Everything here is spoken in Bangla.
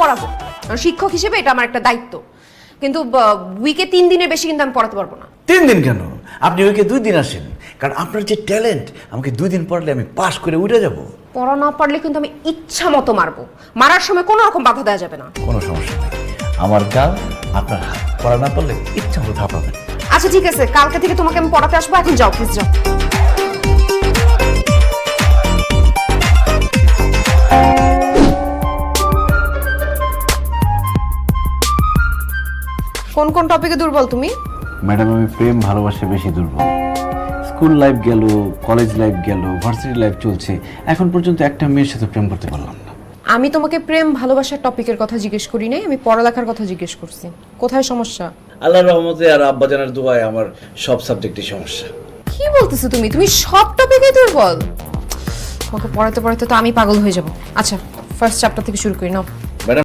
পড়াবো, কারণ শিক্ষক হিসেবে এটা আমার একটা দায়িত্ব। কিন্তু উইকে 3 দিনের বেশি কিন্তু আমি পড়াতে পারবো না। 3 দিন কেন? আপনি উইকে 2 দিন আসেন, কারণ আপনার যে ট্যালেন্ট, আমাকে 2 দিন পড়লে আমি পাস করে উঠে যাব। পড়া না পারলে কিন্তু আমি ইচ্ছা মতো মারবো, মারার সময় কোনো রকম বাধা দেওয়া যাবে না। কোনো সমস্যা নেই, আমার গাল আপনার হাত, পড়া না পারলে ইচ্ছা মতো থাপাবেন। আচ্ছা ঠিক আছে, কালকে থেকে তোমাকে আমি পড়াতে আসবো। এখন যাও প্লিজ, যাও। কোন কোন টপিকে দুর্বল তুমি? ম্যাডাম, আমি প্রেম ভালোবাসা বেশি দুর্বল। স্কুল লাইফ গেল, কলেজ লাইফ গেল, ভার্সিটি লাইফ চলছে, এখন পর্যন্ত একটা মেয়ের সাথে প্রেম করতে পারলাম না। আমি তোমাকে প্রেম ভালোবাসার টপিকের কথা জিজ্ঞেস করি নাই, আমি পড়ালেখার কথা জিজ্ঞেস করছি। কোথায় সমস্যা? আল্লাহর রহমতে আর আব্বাজানের দোয়ায় আমার সব সাবজেক্টই সমস্যা। কি বলতেছো তুমি? তুমি সব টপিকে দুর্বল? তোমাকে পড়াতে পড়াতে তো আমি পাগল হয়ে যাব। আচ্ছা, ফার্স্ট চ্যাপ্টার থেকে শুরু করি নাও।